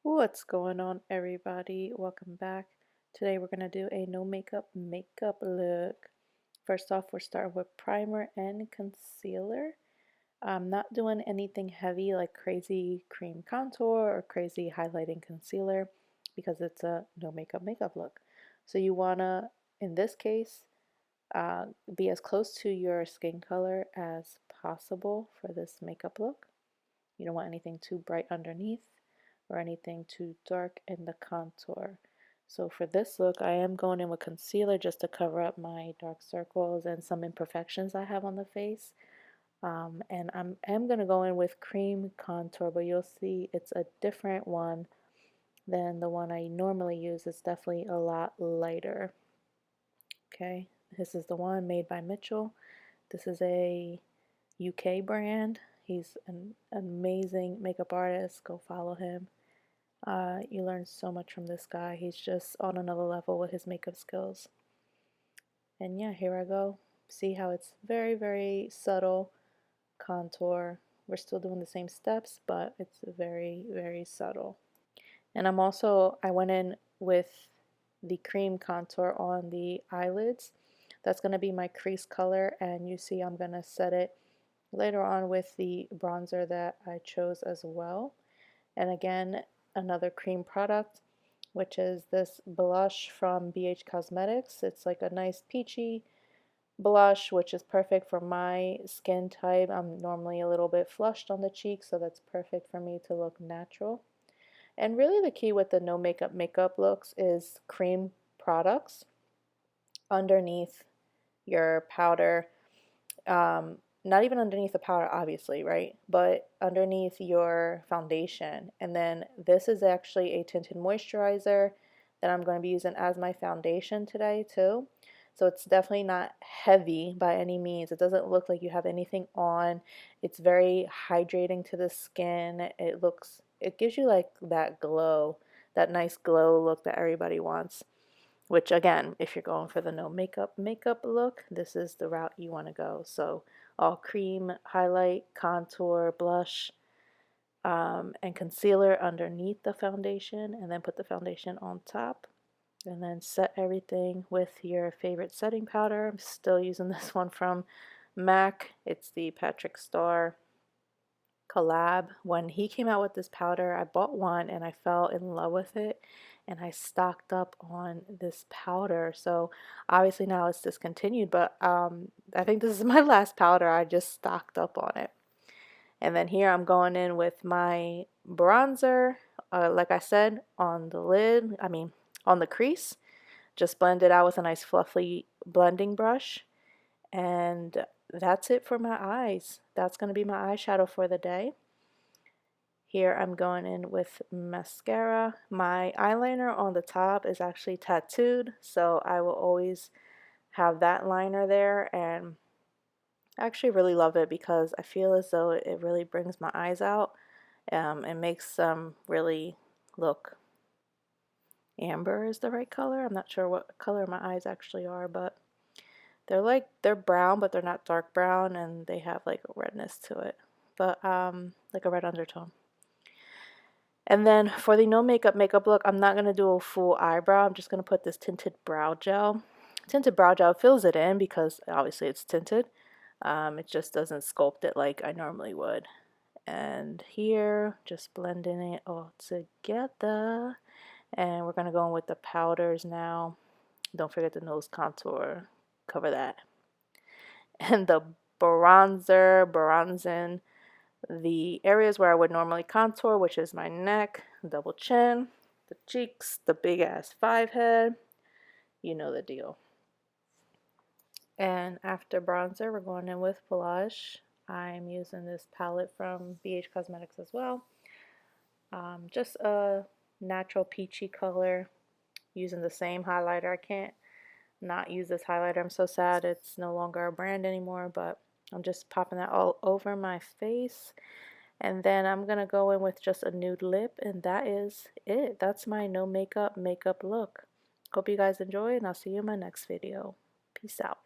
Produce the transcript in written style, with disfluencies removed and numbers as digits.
What's going on, everybody? Welcome back. Today we're going to do a no makeup look. First off, we're starting with primer and concealer. I'm not doing anything heavy like crazy cream contour or crazy highlighting concealer because it's a no makeup look. So you want to, in this case, be as close to your skin color as possible for this makeup look. You don't want anything too bright underneath or anything too dark in the contour. So for this look, I am going in with concealer just to cover up my dark circles and some imperfections I have on the face. And am going to go in with cream contour, but you'll see it's a different one than the one I normally use. It's definitely a lot lighter. Okay, this is the one made by Mitchell. This is a UK brand. He's an amazing makeup artist. Go follow him. You learn so much from this guy. He's just on another level with his makeup skills. And yeah, here I go. See how it's very, very subtle contour. We're still doing the same steps, but it's very, very subtle. And I went in with the cream contour on the eyelids. That's going to be my crease color, and you see I'm going to set it later on with the bronzer that I chose as well. And again, another cream product, which is this blush from bhcosmetics. It's like a nice peachy blush, which is perfect for my skin type. I'm normally a little bit flushed on the cheeks, so that's perfect for me to look natural. And really the key with the no makeup looks is cream products underneath your powder. Not even underneath the powder, obviously, right? But underneath your foundation. And then this is actually a tinted moisturizer that I'm going to be using as my foundation today too. So it's definitely not heavy by any means. It doesn't look like you have anything on. It's very hydrating to the skin. It gives you like that glow, that nice glow look that everybody wants. Which again, if you're going for the no makeup look, this is the route you want to go. So all cream, highlight, contour, blush, and concealer underneath the foundation, and then put the foundation on top. And then set everything with your favorite setting powder. I'm still using this one from MAC. It's the Patrick Starrr collab. When he came out with this powder, I bought one and I fell in love with it, and I stocked up on this powder. So obviously now it's discontinued, but I think this is my last powder. I just stocked up on it. And then here I'm going in with my bronzer, like I said, on the lid, on the crease. Just blend it out with a nice fluffy blending brush. And that's it for my eyes. That's going to be my eyeshadow for the day. Here I'm going in with mascara. My eyeliner on the top is actually tattooed, so I will always have that liner there, and I actually really love it because I feel as though it really brings my eyes out. It makes them really look amber is the right color. I'm not sure what color my eyes actually are, but they're brown, but they're not dark brown, and they have like a redness to it, but like a red undertone. And then for the no makeup look, I'm not going to do a full eyebrow. I'm just going to put this tinted brow gel. Tinted brow gel fills it in because obviously it's tinted. It just doesn't sculpt it like I normally would. And here, just blending it all together. And we're going to go in with the powders now. Don't forget the nose contour. Cover that. And the bronzing the areas where I would normally contour, which is my neck, double chin, the cheeks, the big ass 5 head. You know the deal. And after bronzer, we're going in with blush. I'm using this palette from bhcosmetics as well. Just a natural peachy color, using the same highlighter. I can't not use this highlighter. I'm so sad it's no longer a brand anymore, but I'm just popping that all over my face. And then I'm going to go in with just a nude lip, and that is it. That's my no makeup look. Hope you guys enjoy, and I'll see you in my next video. Peace out.